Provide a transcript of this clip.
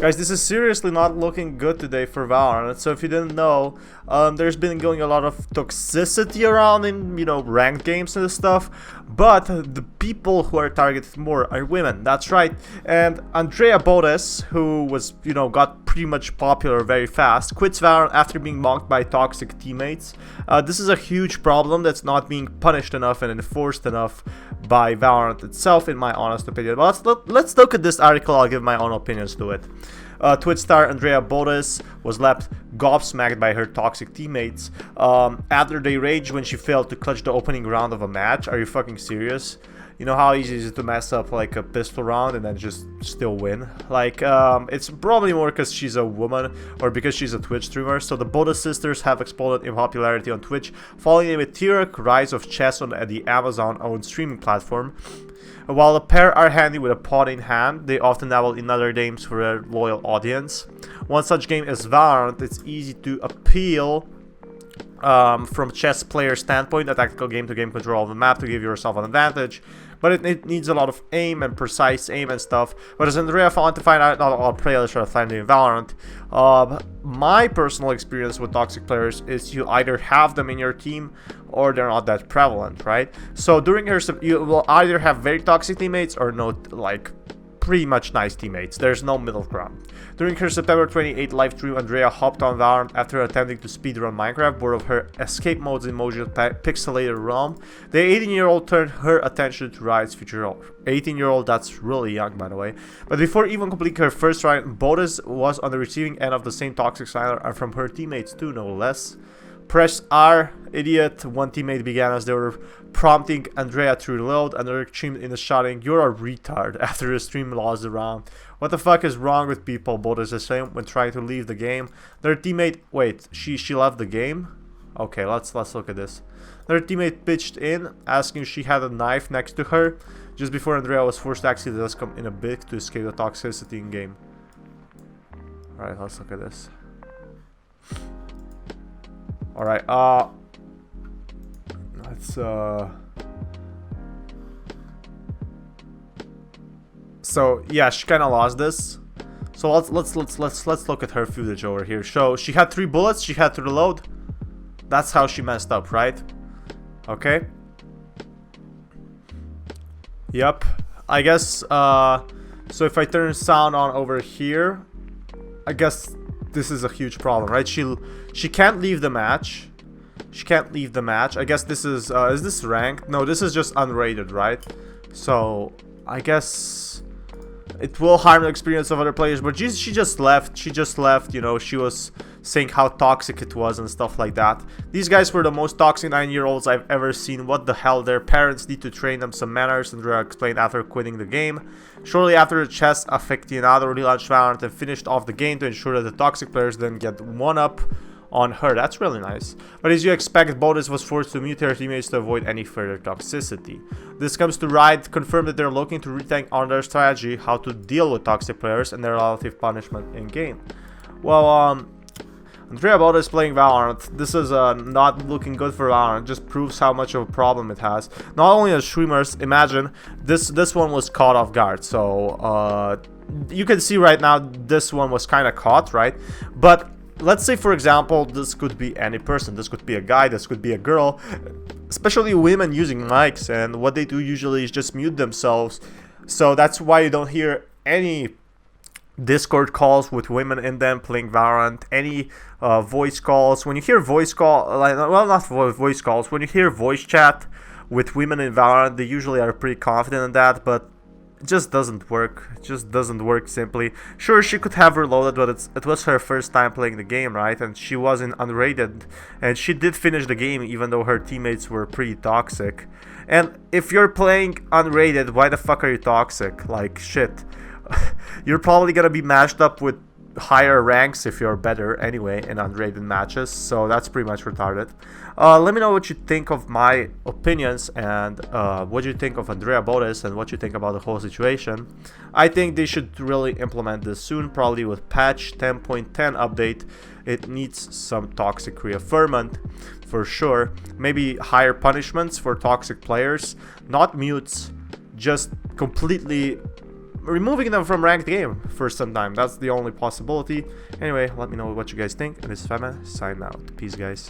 Guys, this is seriously not looking good today for Valorant. So if you didn't know, there's been going a lot of toxicity around in, ranked games and stuff. But the people who are targeted more are women. That's right. And Andrea Botez, who was, got pretty much popular very fast, quits Valorant after being mocked by toxic teammates. This is a huge problem that's not being punished enough and enforced enough by Valorant itself, in my honest opinion. But let's look at this article. I'll give my own opinions to it. Twitch star Andrea Botez was left gobsmacked by her toxic teammates after they raged when she failed to clutch the opening round of a match. Are you fucking serious? You know how easy it is to mess up like a pistol round and then just still win? Like, it's probably more because she's a woman or because she's a Twitch streamer. So the Botez sisters have exploded in popularity on Twitch following a meteoric rise of chess on the Amazon-owned streaming platform. While the pair are handy with a pot in hand, they often dabble in other games for their loyal audience. One such game is Valorant. It's easy to appeal from a chess player standpoint, a tactical game-to-game control of the map to give yourself an advantage. But it needs a lot of aim and precise aim and stuff. But as Andrea found to find out, not all players are friendly in Valorant. My personal experience with toxic players is you either have them in your team or they're not that prevalent, right? So during her, you will either have very toxic teammates or no, like, pretty much nice teammates. There's no middle ground. During her September 28 live stream, Andrea hopped on Valorant after attempting to speedrun Minecraft, bored of her escape modes in Mojo's pixelated realm. The 18-year-old turned her attention to Riot's future. 18-year-old, that's really young, by the way. But before even completing her first round, Botez was on the receiving end of the same toxic slander and from her teammates too, no less. Press R, idiot, one teammate began as they were prompting Andrea to reload. Another chimed in the shouting, "You're a retard," after the stream lost the round. What the fuck is wrong with people? Botez is saying when trying to leave the game. Their teammate, wait, she left the game? Okay, let's look at this. Their teammate pitched in, asking if she had a knife next to her, just before Andrea was forced to exit the come in a bid to escape the toxicity in game. Alright, let's look at this. Alright, let's so yeah, she kind of lost this. So let's look at her footage over here. So she had 3 bullets, she had to reload. That's how she messed up, right? Okay. Yep. I guess so if I turn sound on over here, I guess this is a huge problem, right? She can't leave the match. She can't leave the match. I guess this is this ranked? No, this is just unrated, right? So I guess it will harm the experience of other players, but she just left. She just left, she was saying how toxic it was and stuff like that. These guys were the most toxic 9-year-olds I've ever seen. What the hell? Their parents need to train them some manners, Andrea explained after quitting the game. Shortly after, the chess aficionado relaunched Valorant and finished off the game to ensure that the toxic players didn't get one up on her. That's really nice. But as you expect, Botez was forced to mute her teammates to avoid any further toxicity. This comes to Riot confirm that they're looking to rethink on their strategy, how to deal with toxic players and their relative punishment in game. Well, Andrea Botez playing Valorant. This is not looking good for Valorant. Just proves how much of a problem it has. Not only as streamers, imagine this one was caught off guard. So you can see right now this one was kind of caught, right? But let's say, for example, this could be any person. This could be a guy, this could be a girl, especially women using mics, and what they do usually is just mute themselves. So that's why you don't hear any Discord calls with women in them playing Valorant, any voice calls. When you hear voice call, well, not voice calls, when you hear voice chat with women in Valorant, they usually are pretty confident in that, but it just doesn't work. It just doesn't work simply. Sure, she could have reloaded, but it was her first time playing the game, right? And she wasn't unrated. And she did finish the game even though her teammates were pretty toxic. And if you're playing unrated, why the fuck are you toxic? Like, shit. You're probably gonna be matched up with higher ranks if you're better anyway in unrated matches, so that's pretty much retarded. Let me know what you think of my opinions and what you think of Andrea Botez and what you think about the whole situation. I think they should really implement this soon, probably with patch 10.10 update. It needs some toxic reaffirmment for sure. Maybe higher punishments for toxic players, not mutes, just completely removing them from ranked game for some time. That's the only possibility. Anyway, let me know what you guys think. And this is Fatman, signing out. Peace, guys.